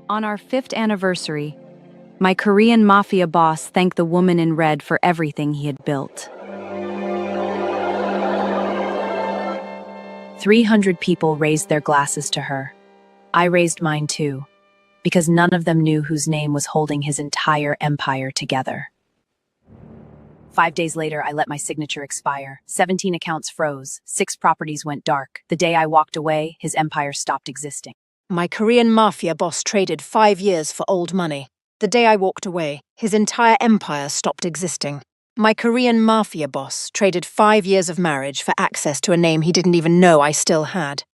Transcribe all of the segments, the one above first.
On our 5th anniversary, my Korean Mafia boss thanked the woman in red for everything he had built. 300 people raised their glasses to her. I raised mine too, because none of them knew whose name was holding his entire empire together. 5 days later, I let my signature expire. 17 accounts froze. 6 properties went dark. The day I walked away, his empire stopped existing. My Korean Mafia boss traded 5 years for old money. The day I walked away, his entire empire stopped existing. My Korean Mafia boss traded 5 years of marriage for access to a name he didn't even know I still had.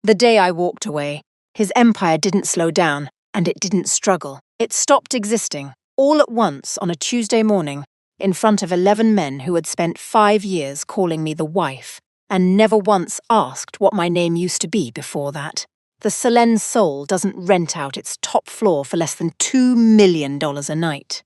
The day I walked away, his empire didn't slow down, and it didn't struggle. It stopped existing, all at once on a Tuesday morning, in front of 11 men who had spent 5 years calling me the wife, and never once asked what my name used to be before that. The Solen Soul doesn't rent out its top floor for less than $2 million a night.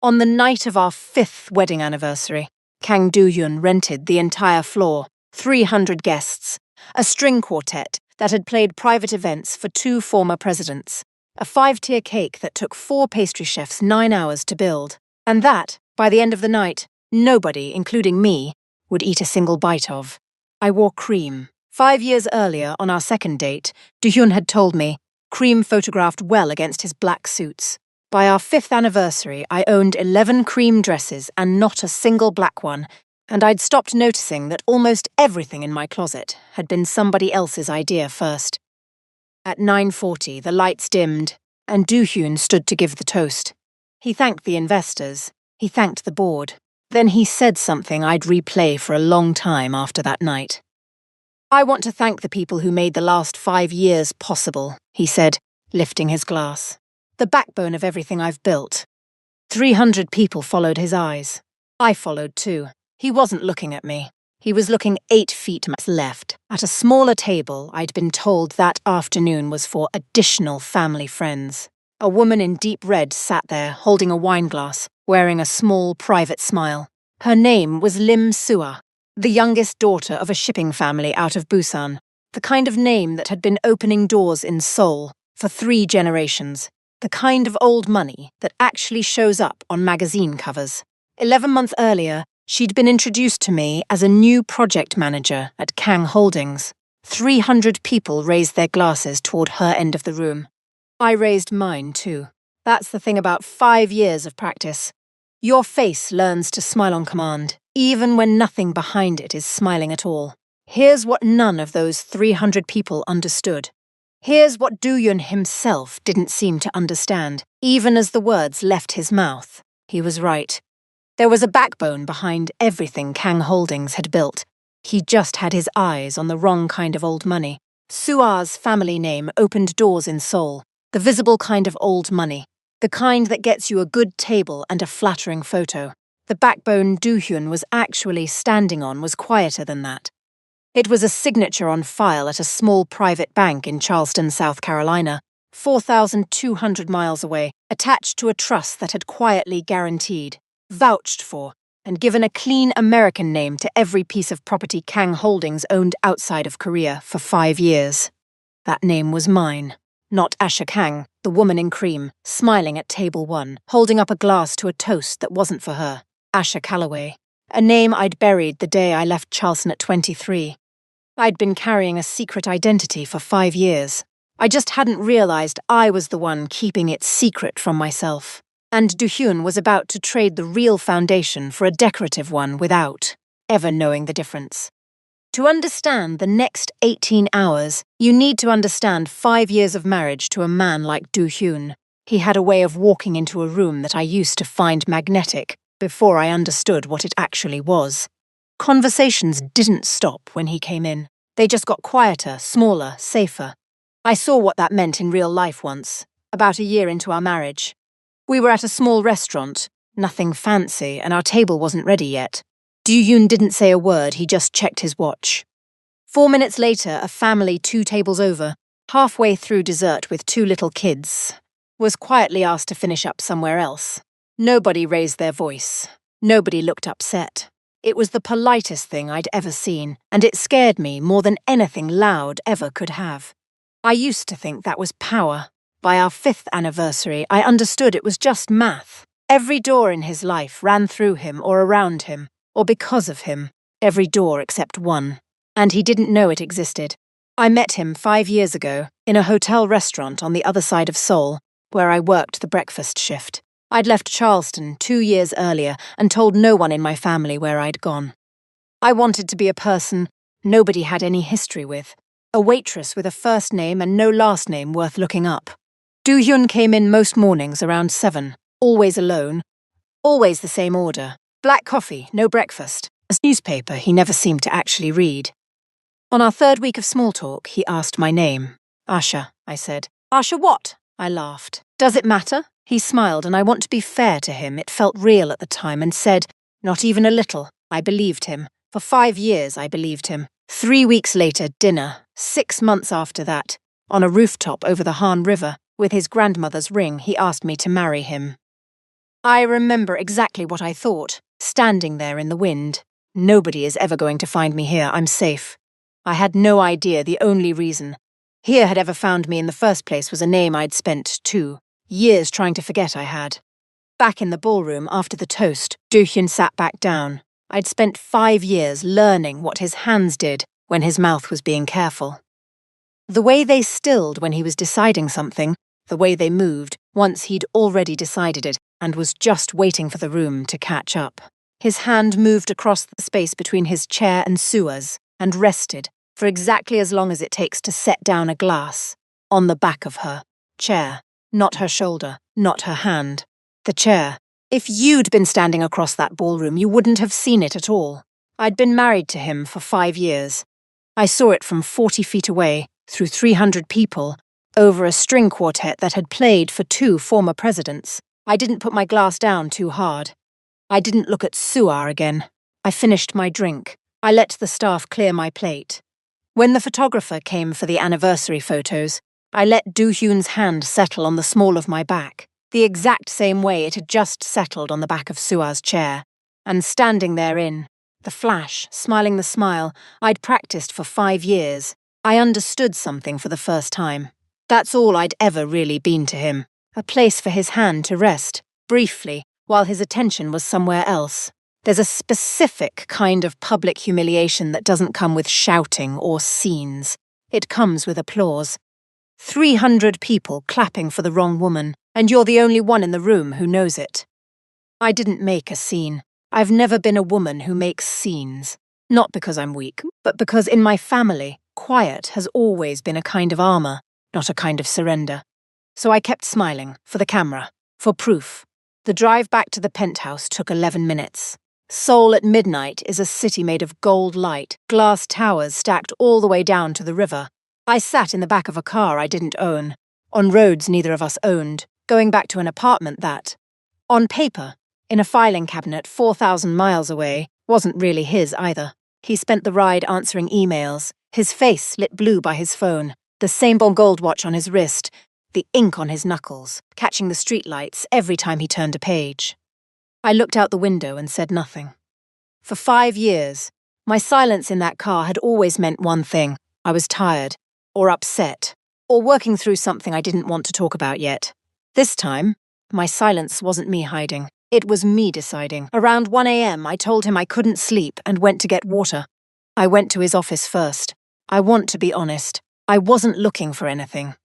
On the night of our 5th wedding anniversary, Kang Do-hyun rented the entire floor, 300 guests, a string quartet that had played private events for 2 former presidents, a 5-tier cake that took 4 pastry chefs 9 hours to build, and that, by the end of the night, nobody, including me, would eat a single bite of. I wore cream. 5 years earlier, on our 2nd date, Do-hyun had told me, cream photographed well against his black suits. By our 5th anniversary, I owned 11 cream dresses and not a single black one, and I'd stopped noticing that almost everything in my closet had been somebody else's idea first. At 9:40, the lights dimmed, and Do-hyun stood to give the toast. He thanked the investors. He thanked the board. Then he said something I'd replay for a long time after that night. "I want to thank the people who made the last 5 years possible," he said, lifting his glass. "The backbone of everything I've built." 300 people followed his eyes. I followed too. He wasn't looking at me. He was looking 8 feet to my left, at a smaller table I'd been told that afternoon was for additional family friends. A woman in deep red sat there, holding a wine glass, wearing a small, private smile. Her name was Lim Sua, the youngest daughter of a shipping family out of Busan, the kind of name that had been opening doors in Seoul for 3 generations, the kind of old money that actually shows up on magazine covers. 11 months earlier, she'd been introduced to me as a new project manager at Kang Holdings. 300 people raised their glasses toward her end of the room. I raised mine too. That's the thing about 5 years of practice. Your face learns to smile on command, even when nothing behind it is smiling at all. Here's what none of those 300 people understood. Here's what Do-hyun himself didn't seem to understand, even as the words left his mouth. He was right. There was a backbone behind everything Kang Holdings had built. He just had his eyes on the wrong kind of old money. Sua's family name opened doors in Seoul, the visible kind of old money, the kind that gets you a good table and a flattering photo. The backbone Do-hyun was actually standing on was quieter than that. It was a signature on file at a small private bank in Charleston, South Carolina, 4,200 miles away, attached to a trust that had quietly guaranteed, vouched for, and given a clean American name to every piece of property Kang Holdings owned outside of Korea for 5 years. That name was mine, not Asha Kang, the woman in cream, smiling at table 1, holding up a glass to a toast that wasn't for her. Asha Calloway, a name I'd buried the day I left Charleston at 23. I'd been carrying a secret identity for 5 years. I just hadn't realized I was the one keeping it secret from myself. And Do-hyun was about to trade the real foundation for a decorative one without ever knowing the difference. To understand the next 18 hours, you need to understand 5 years of marriage to a man like Do-hyun. He had a way of walking into a room that I used to find magnetic before I understood what it actually was. Conversations didn't stop when he came in. They just got quieter, smaller, safer. I saw what that meant in real life once, about a year into our marriage. We were at a small restaurant, nothing fancy, and our table wasn't ready yet. Do-hyun didn't say a word, he just checked his watch. 4 minutes later, a family 2 tables over, halfway through dessert with 2 little kids, was quietly asked to finish up somewhere else. Nobody raised their voice. Nobody looked upset. It was the politest thing I'd ever seen, and it scared me more than anything loud ever could have. I used to think that was power, By our 5th anniversary, I understood it was just math. Every door in his life ran through him or around him, or because of him. Every door except one. And he didn't know it existed. I met him 5 years ago in a hotel restaurant on the other side of Seoul, where I worked the breakfast shift. I'd left Charleston 2 years earlier and told no one in my family where I'd gone. I wanted to be a person nobody had any history with, a waitress with a first name and no last name worth looking up. Do-hyun came in most mornings around 7, always alone, always the same order, black coffee, no breakfast, a newspaper he never seemed to actually read. On our 3rd week of small talk, he asked my name. Asha, I said. Asha what? I laughed. Does it matter? He smiled, and I want to be fair to him. It felt real at the time, and said, not even a little. I believed him. For 5 years, I believed him. 3 weeks later, dinner, 6 months after that, on a rooftop over the Han River, with his grandmother's ring, he asked me to marry him. I remember exactly what I thought, standing there in the wind. Nobody is ever going to find me here, I'm safe. I had no idea the only reason Here had ever found me in the first place was a name I'd spent 2 years trying to forget I had. Back in the ballroom after the toast, Do-hyun sat back down. I'd spent 5 years learning what his hands did when his mouth was being careful. The way they stilled when he was deciding something, the way they moved once he'd already decided it and was just waiting for the room to catch up. His hand moved across the space between his chair and Sua's and rested for exactly as long as it takes to set down a glass, on the back of her chair, not her shoulder, not her hand. The chair. If you'd been standing across that ballroom, you wouldn't have seen it at all. I'd been married to him for 5 years. I saw it from 40 feet away, through 300 people, over a string quartet that had played for 2 former presidents. I didn't put my glass down too hard. I didn't look at Sua again. I finished my drink. I let the staff clear my plate. When the photographer came for the anniversary photos, I let Do-hyun's hand settle on the small of my back, the exact same way it had just settled on the back of Sua's chair. And standing therein, the flash, smiling the smile I'd practiced for 5 years, I understood something for the first time. That's all I'd ever really been to him, a place for his hand to rest, briefly, while his attention was somewhere else. There's a specific kind of public humiliation that doesn't come with shouting or scenes. It comes with applause. 300 people clapping for the wrong woman, and you're the only one in the room who knows it. I didn't make a scene. I've never been a woman who makes scenes. Not because I'm weak, but because in my family, quiet has always been a kind of armor, not a kind of surrender. So I kept smiling, for the camera, for proof. The drive back to the penthouse took 11 minutes. Seoul at midnight is a city made of gold light, glass towers stacked all the way down to the river. I sat in the back of a car I didn't own, on roads neither of us owned, going back to an apartment that, on paper, in a filing cabinet 4,000 miles away, wasn't really his either. He spent the ride answering emails, his face lit blue by his phone, the same gold watch on his wrist, the ink on his knuckles, catching the streetlights every time he turned a page. I looked out the window and said nothing. For 5 years, my silence in that car had always meant one thing. I was tired, or upset, or working through something I didn't want to talk about yet. This time, my silence wasn't me hiding. It was me deciding. Around 1 a.m., I told him I couldn't sleep and went to get water. I went to his office first. I want to be honest. I wasn't looking for anything.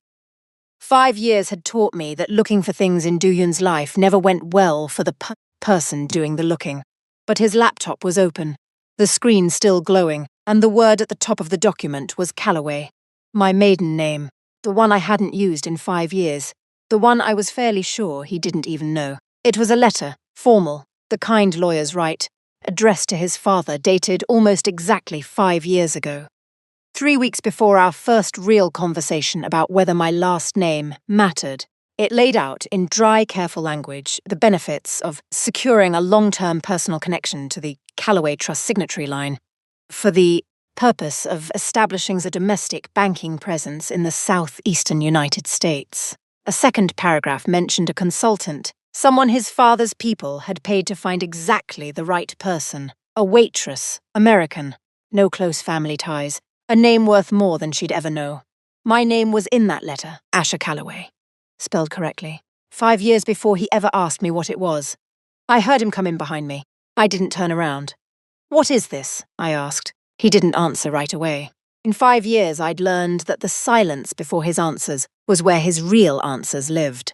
5 years had taught me that looking for things in Do-hyun's life never went well for the person doing the looking. But his laptop was open, the screen still glowing, and the word at the top of the document was Calloway. My maiden name, the one I hadn't used in 5 years, the one I was fairly sure he didn't even know. It was a letter, formal, the kind lawyers write, addressed to his father, dated almost exactly 5 years ago. 3 weeks before our first real conversation about whether my last name mattered, it laid out in dry, careful language the benefits of securing a long-term personal connection to the Calloway Trust signatory line for the purpose of establishing a domestic banking presence in the southeastern United States. A second paragraph mentioned a consultant, someone his father's people had paid to find exactly the right person, a waitress, American, no close family ties, a name worth more than she'd ever know. My name was in that letter, Asha Calloway. spelled correctly. 5 years before he ever asked me what it was. I heard him come in behind me. I didn't turn around. "What is this?" I asked. He didn't answer right away. In 5 years, I'd learned that the silence before his answers was where his real answers lived.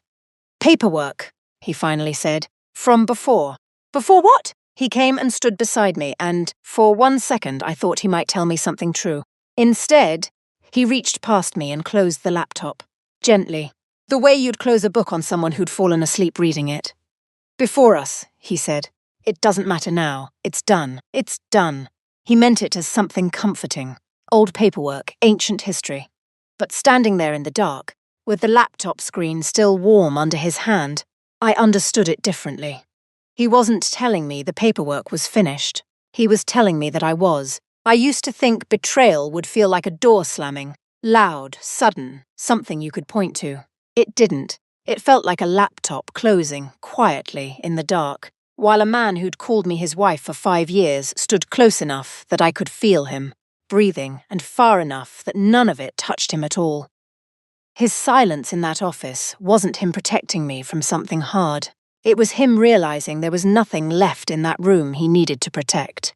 "Paperwork," he finally said. "From before." "Before what?" He came and stood beside me, and for 1 second I thought he might tell me something true. Instead, he reached past me and closed the laptop. Gently. The way you'd close a book on someone who'd fallen asleep reading it. "Before us," he said. "It doesn't matter now. It's done. It's done." He meant it as something comforting. Old paperwork, ancient history. But standing there in the dark, with the laptop screen still warm under his hand, I understood it differently. He wasn't telling me the paperwork was finished. He was telling me that I was. I used to think betrayal would feel like a door slamming, loud, sudden, something you could point to. It didn't. It felt like a laptop closing, quietly, in the dark, while a man who'd called me his wife for 5 years stood close enough that I could feel him, breathing, and far enough that none of it touched him at all. His silence in that office wasn't him protecting me from something hard. It was him realizing there was nothing left in that room he needed to protect.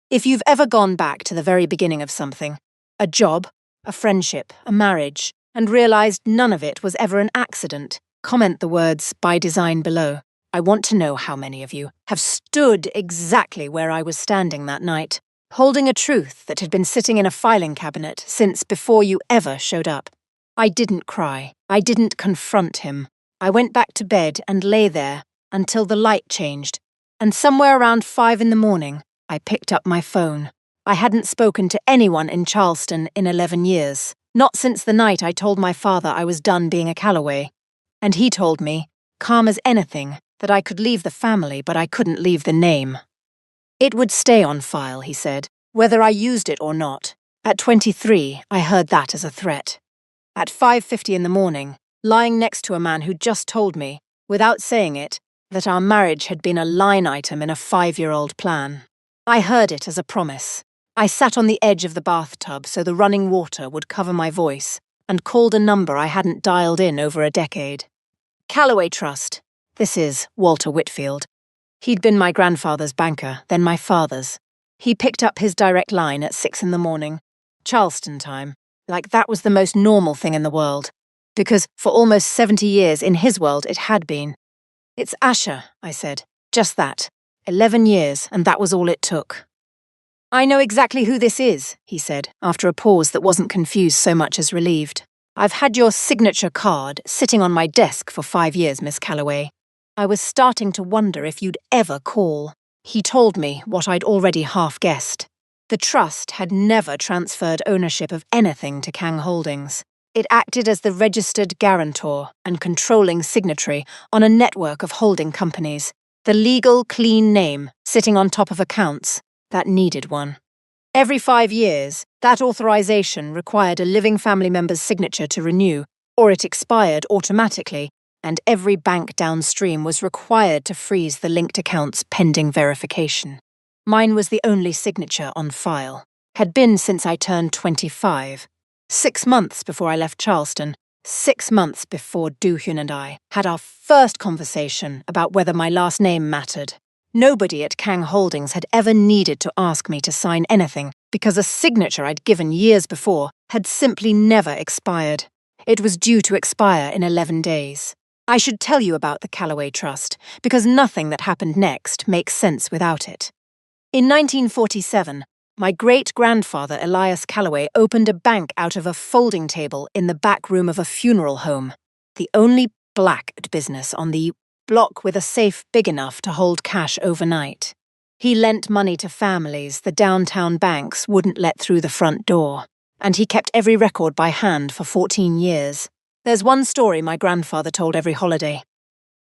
If you've ever gone back to the very beginning of something, a job, a friendship, a marriage, and realized none of it was ever an accident, comment the words "by design" below. I want to know how many of you have stood exactly where I was standing that night, holding a truth that had been sitting in a filing cabinet since before you ever showed up. I didn't cry. I didn't confront him. I went back to bed and lay there until the light changed, and somewhere around 5 in the morning, I picked up my phone. I hadn't spoken to anyone in Charleston in 11 years, not since the night I told my father I was done being a Calloway. And he told me, calm as anything, that I could leave the family, but I couldn't leave the name. It would stay on file, he said, whether I used it or not. At 23, I heard that as a threat. At 5:50 in the morning, lying next to a man who just told me, without saying it, that our marriage had been a line item in a 5-year-old plan. I heard it as a promise. I sat on the edge of the bathtub so the running water would cover my voice, and called a number I hadn't dialed in over a decade. Calloway Trust. This is Walter Whitfield. He'd been my grandfather's banker, then my father's. He picked up his direct line at 6 in the morning, Charleston time, like that was the most normal thing in the world, because for almost 70 years in his world it had been. "It's Asher," I said. "Just that. 11 years, and that was all it took." "I know exactly who this is," he said, after a pause that wasn't confused so much as relieved. "I've had your signature card sitting on my desk for 5 years, Miss Calloway. I was starting to wonder if you'd ever call." He told me what I'd already half guessed. The trust had never transferred ownership of anything to Kang Holdings. It acted as the registered guarantor and controlling signatory on a network of holding companies, the legal, clean name sitting on top of accounts that needed one. Every 5 years, that authorization required a living family member's signature to renew, or it expired automatically, and every bank downstream was required to freeze the linked accounts pending verification. Mine was the only signature on file. Had been since I turned 25. 6 months before I left Charleston, 6 months before Do-hyun and I had our first conversation about whether my last name mattered. Nobody at Kang Holdings had ever needed to ask me to sign anything because a signature I'd given years before had simply never expired. It was due to expire in 11 days. I should tell you about the Calloway Trust, because nothing that happened next makes sense without it. In 1947, my great-grandfather Elias Calloway opened a bank out of a folding table in the back room of a funeral home, the only black business on the block with a safe big enough to hold cash overnight. He lent money to families the downtown banks wouldn't let through the front door, and he kept every record by hand for 14 years. There's one story my grandfather told every holiday.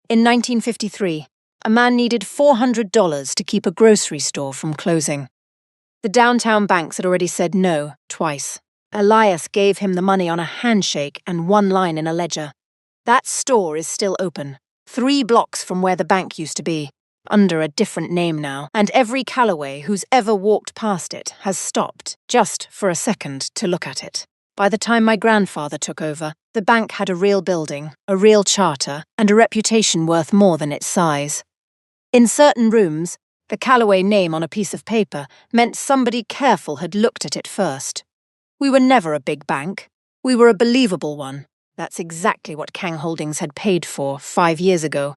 In 1953, a man needed $400 to keep a grocery store from closing. The downtown banks had already said no, twice. Elias gave him the money on a handshake and one line in a ledger. That store is still open, 3 blocks from where the bank used to be, under a different name now, and every Calloway who's ever walked past it has stopped, just for a second, to look at it. By the time my grandfather took over, the bank had a real building, a real charter, and a reputation worth more than its size. In certain rooms, the Callaway name on a piece of paper meant somebody careful had looked at it first. We were never a big bank. We were a believable one. That's exactly what Kang Holdings had paid for 5 years ago.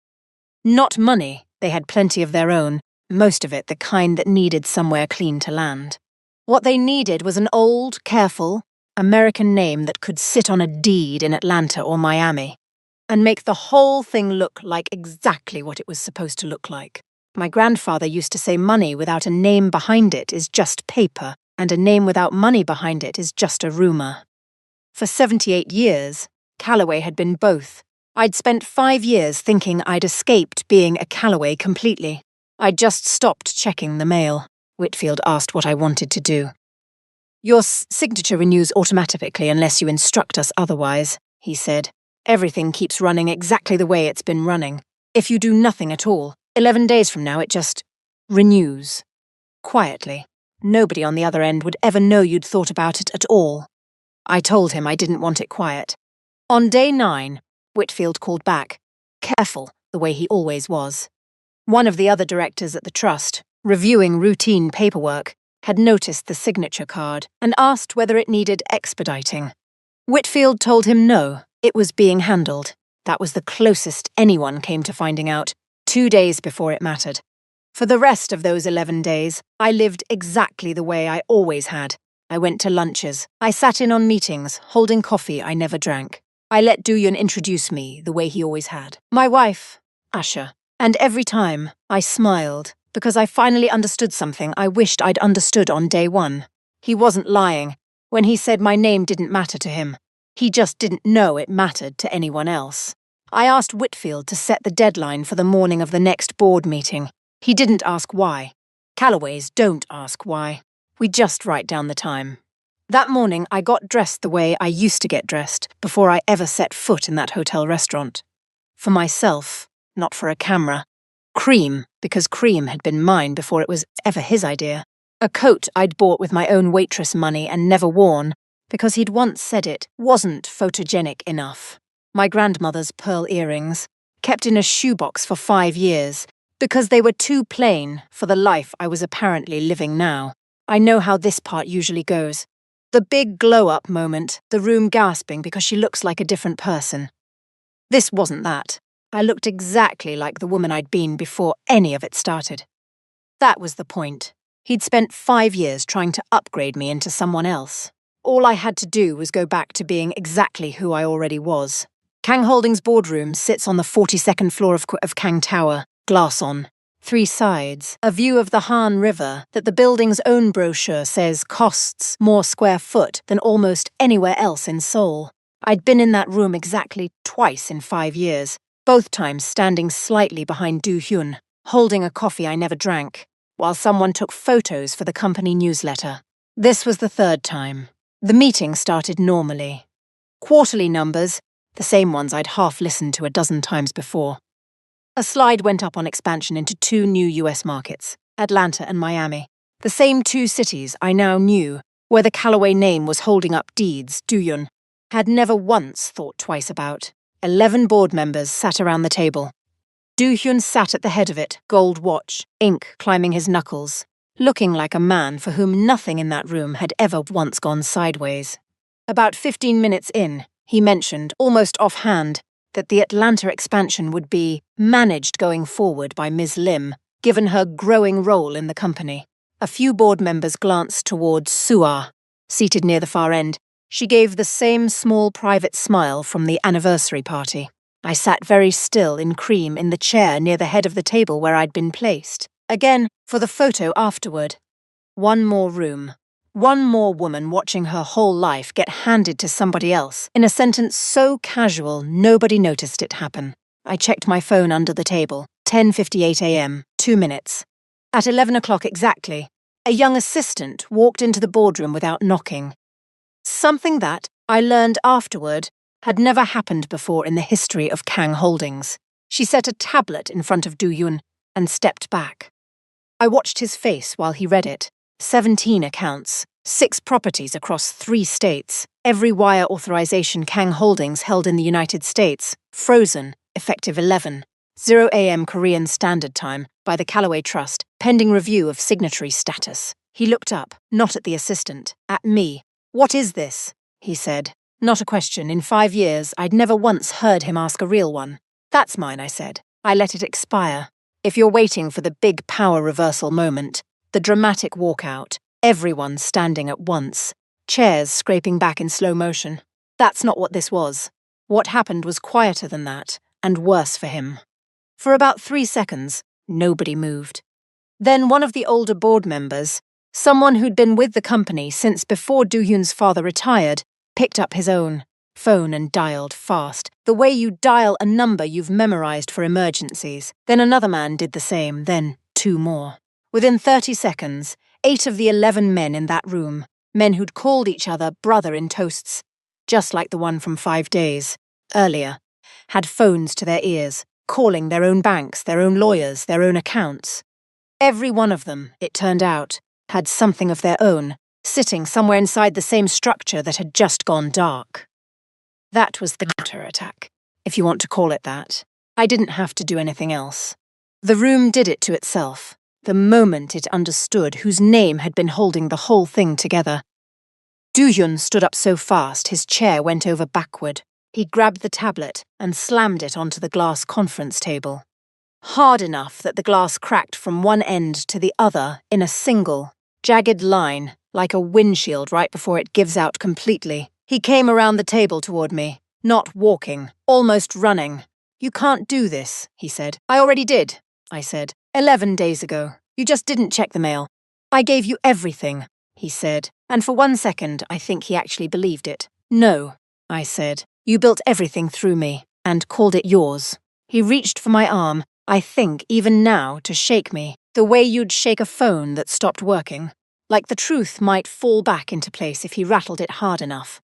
Not money, they had plenty of their own, most of it the kind that needed somewhere clean to land. What they needed was an old, careful, American name that could sit on a deed in Atlanta or Miami and make the whole thing look like exactly what it was supposed to look like. My grandfather used to say money without a name behind it is just paper, and a name without money behind it is just a rumor. For 78 years, Callaway had been both. I'd spent 5 years thinking I'd escaped being a Callaway completely. I'd just stopped checking the mail. Whitfield asked what I wanted to do. Your signature renews automatically unless you instruct us otherwise, he said. Everything keeps running exactly the way it's been running. If you do nothing at all, 11 days from now it just renews. Quietly. Nobody on the other end would ever know you'd thought about it at all. I told him I didn't want it quiet. On day 9, Whitfield called back, careful, the way he always was. One of the other directors at the trust, reviewing routine paperwork, had noticed the signature card and asked whether it needed expediting. Whitfield told him no, it was being handled. That was the closest anyone came to finding out, 2 days before it mattered. For the rest of those 11 days, I lived exactly the way I always had. I went to lunches. I sat in on meetings, holding coffee I never drank. I let Dooyun introduce me the way he always had. My wife, Asha. And every time, I smiled, because I finally understood something I wished I'd understood on day 1. He wasn't lying when he said my name didn't matter to him. He just didn't know it mattered to anyone else. I asked Whitfield to set the deadline for the morning of the next board meeting. He didn't ask why. Callaways don't ask why. We just write down the time. That morning, I got dressed the way I used to get dressed before I ever set foot in that hotel restaurant. For myself, not for a camera. Cream, because cream had been mine before it was ever his idea. A coat I'd bought with my own waitress money and never worn, because he'd once said it wasn't photogenic enough. My grandmother's pearl earrings, kept in a shoebox for 5 years, because they were too plain for the life I was apparently living now. I know how this part usually goes. The big glow-up moment, the room gasping because she looks like a different person. This wasn't that. I looked exactly like the woman I'd been before any of it started. That was the point. He'd spent 5 years trying to upgrade me into someone else. All I had to do was go back to being exactly who I already was. Kang Holdings' boardroom sits on the 42nd floor of Kang Tower, glass on. 3 sides, a view of the Han River that the building's own brochure says costs more square foot than almost anywhere else in Seoul. I'd been in that room exactly twice in 5 years, both times standing slightly behind Doo-hyun, holding a coffee I never drank, while someone took photos for the company newsletter. This was the 3rd time. The meeting started normally. Quarterly numbers, the same ones I'd half listened to a dozen times before. A slide went up on expansion into 2 new US markets, Atlanta and Miami. The same 2 cities I now knew, where the Callaway name was holding up deeds, Dooyun had never once thought twice about. 11 board members sat around the table. Doo-hyun sat at the head of it, gold watch, ink climbing his knuckles, looking like a man for whom nothing in that room had ever once gone sideways. About 15 minutes in, he mentioned, almost offhand, that the Atlanta expansion would be managed going forward by Ms. Lim, given her growing role in the company. A few board members glanced towards Suah, seated near the far end. She gave the same small private smile from the anniversary party. I sat very still in cream in the chair near the head of the table where I'd been placed. Again, for the photo afterward. One more room. One more woman watching her whole life get handed to somebody else in a sentence so casual nobody noticed it happen. I checked my phone under the table. 10:58 a.m., 2 minutes. At 11 o'clock exactly, a young assistant walked into the boardroom without knocking. Something that, I learned afterward, had never happened before in the history of Kang Holdings. She set a tablet in front of Doo-hyun and stepped back. I watched his face while he read it. 17 accounts, 6 properties across 3 states, Every wire authorization Kang Holdings held in the United States, frozen, effective 11:00 a.m. Korean Standard Time, by the Callaway Trust, pending review of signatory status. He looked up, not at the assistant, at me. "What is this?" he said. Not a question. In 5 years, I'd never once heard him ask a real one. "That's mine," I said. I let it expire. If you're waiting for the big power reversal moment, the dramatic walkout, everyone standing at once, chairs scraping back in slow motion, that's not what this was. What happened was quieter than that, and worse for him. For about 3 seconds, nobody moved. Then one of the older board members, someone who'd been with the company since before Do-hyun's father retired, picked up his own phone and dialed fast, the way you dial a number you've memorized for emergencies. Then another man did the same, then 2 more. Within 30 seconds, 8 of the 11 men in that room, men who'd called each other brother in toasts, just like the one from 5 days earlier, had phones to their ears, calling their own banks, their own lawyers, their own accounts. Every one of them, it turned out, had something of their own, sitting somewhere inside the same structure that had just gone dark. That was the counterattack, if you want to call it that. I didn't have to do anything else. The room did it to itself, the moment it understood whose name had been holding the whole thing together. Do-hyun stood up so fast his chair went over backward. He grabbed the tablet and slammed it onto the glass conference table. Hard enough that the glass cracked from one end to the other in a single, jagged line, like a windshield right before it gives out completely. He came around the table toward me, not walking, almost running. "You can't do this," he said. "I already did," I said. 11 days ago. You just didn't check the mail. "I gave you everything," he said, and for 1 second I think he actually believed it. "No," I said. "You built everything through me, and called it yours." He reached for my arm, I think even now, to shake me, the way you'd shake a phone that stopped working. Like the truth might fall back into place if he rattled it hard enough.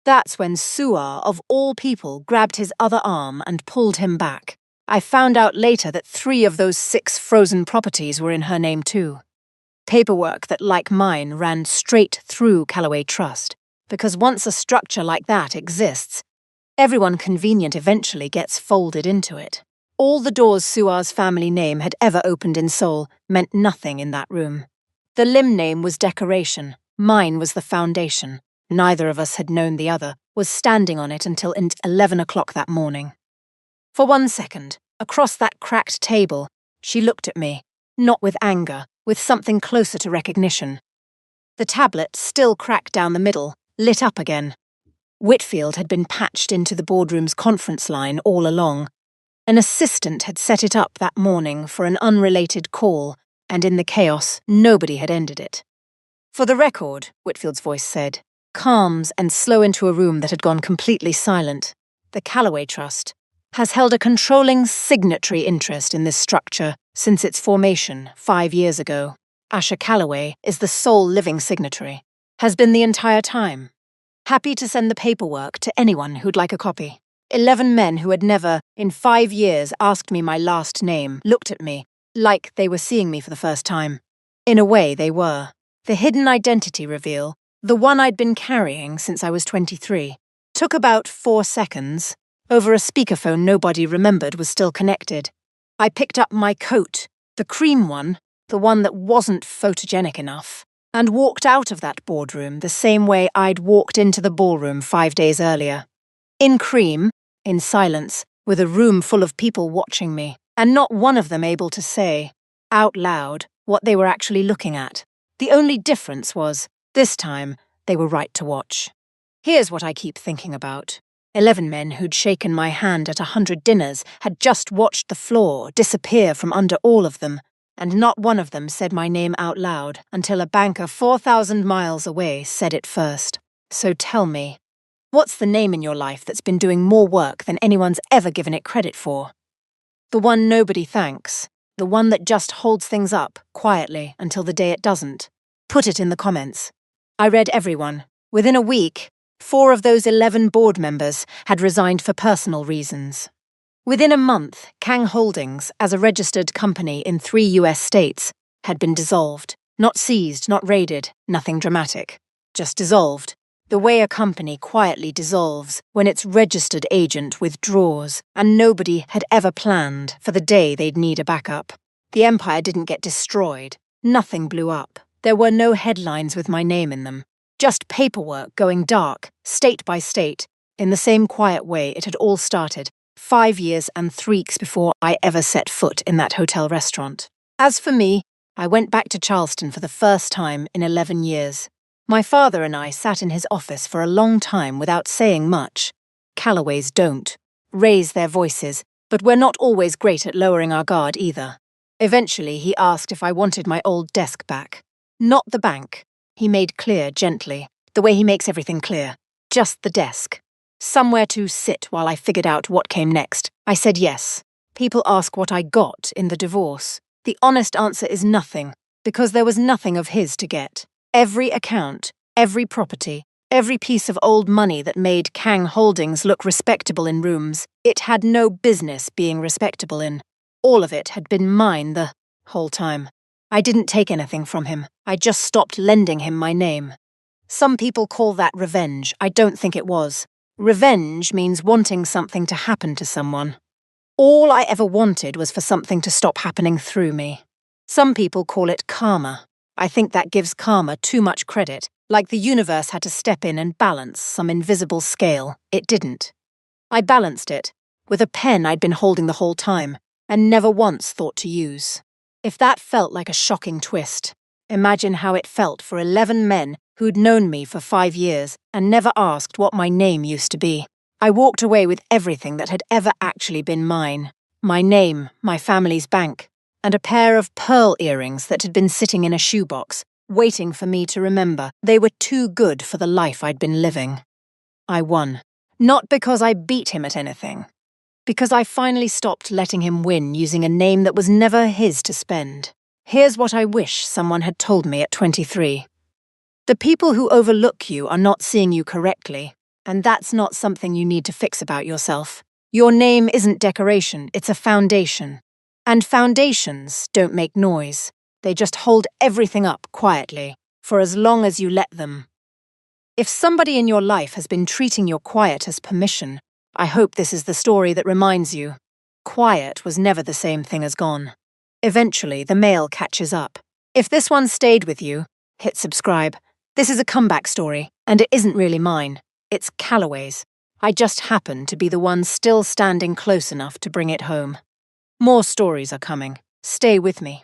That's when Suar, of all people, grabbed his other arm and pulled him back. I found out later that 3 of those 6 frozen properties were in her name too. Paperwork that, like mine, ran straight through Callaway Trust. Because once a structure like that exists, everyone convenient eventually gets folded into it. All the doors Suar's family name had ever opened in Seoul meant nothing in that room. The Lim name was decoration, mine was the foundation. Neither of us had known the other, was standing on it until 11 o'clock that morning. For 1 second, across that cracked table, she looked at me, not with anger, with something closer to recognition. The tablet, still cracked down the middle, lit up again. Whitfield had been patched into the boardroom's conference line all along. An assistant had set it up that morning for an unrelated call, and in the chaos, nobody had ended it. "For the record," Whitfield's voice said, calms and slow into a room that had gone completely silent, "the Callaway Trust has held a controlling signatory interest in this structure since its formation 5 years ago. Asher Callaway is the sole living signatory, has been the entire time. Happy to send the paperwork to anyone who'd like a copy." 11 men who had never, in 5 years, asked me my last name looked at me, like they were seeing me for the first time. In a way, they were. The hidden identity reveal, the one I'd been carrying since I was 23, took about 4 seconds. Over a speakerphone nobody remembered was still connected. I picked up my coat, the cream one, the one that wasn't photogenic enough, and walked out of that boardroom the same way I'd walked into the ballroom 5 days earlier. In cream, in silence, with a room full of people watching me, and not one of them able to say, out loud, what they were actually looking at. The only difference was, this time, they were right to watch. Here's what I keep thinking about. 11 men who'd shaken my hand at 100 dinners had just watched the floor disappear from under all of them, and not one of them said my name out loud until a banker 4,000 miles away said it first. So tell me, what's the name in your life that's been doing more work than anyone's ever given it credit for? The one nobody thanks, the one that just holds things up, quietly, until the day it doesn't. Put it in the comments. I read everyone. Within a week, 4 of those 11 board members had resigned for personal reasons. Within a month, Kang Holdings, as a registered company in 3 US states, had been dissolved. Not seized, not raided, nothing dramatic. Just dissolved. The way a company quietly dissolves when its registered agent withdraws, and nobody had ever planned for the day they'd need a backup. The empire didn't get destroyed. Nothing blew up. There were no headlines with my name in them. Just paperwork going dark, state by state, in the same quiet way it had all started, 5 years and 3 weeks before I ever set foot in that hotel restaurant. As for me, I went back to Charleston for the first time in 11 years. My father and I sat in his office for a long time without saying much. Callaways don't. Raise their voices, but we're not always great at lowering our guard either. Eventually, he asked if I wanted my old desk back. Not the bank, he made clear gently, the way he makes everything clear. Just the desk. Somewhere to sit while I figured out what came next. I said yes. People ask what I got in the divorce. The honest answer is nothing, because there was nothing of his to get. Every account, every property, every piece of old money that made Kang Holdings look respectable in rooms, it had no business being respectable in. All of it had been mine the whole time. I didn't take anything from him. I just stopped lending him my name. Some people call that revenge. I don't think it was. Revenge means wanting something to happen to someone. All I ever wanted was for something to stop happening through me. Some people call it karma. I think that gives karma too much credit, like the universe had to step in and balance some invisible scale. It didn't. I balanced it, with a pen I'd been holding the whole time, and never once thought to use. If that felt like a shocking twist, imagine how it felt for 11 men who'd known me for 5 years and never asked what my name used to be. I walked away with everything that had ever actually been mine. My name, my family's bank, and a pair of pearl earrings that had been sitting in a shoebox, waiting for me to remember they were too good for the life I'd been living. I won. Not because I beat him at anything. Because I finally stopped letting him win using a name that was never his to spend. Here's what I wish someone had told me at 23. The people who overlook you are not seeing you correctly, and that's not something you need to fix about yourself. Your name isn't decoration, it's a foundation. And foundations don't make noise. They just hold everything up quietly, for as long as you let them. If somebody in your life has been treating your quiet as permission, I hope this is the story that reminds you. Quiet was never the same thing as gone. Eventually, the mail catches up. If this one stayed with you, hit subscribe. This is a comeback story, and it isn't really mine. It's Callaway's. I just happen to be the one still standing close enough to bring it home. More stories are coming. Stay with me.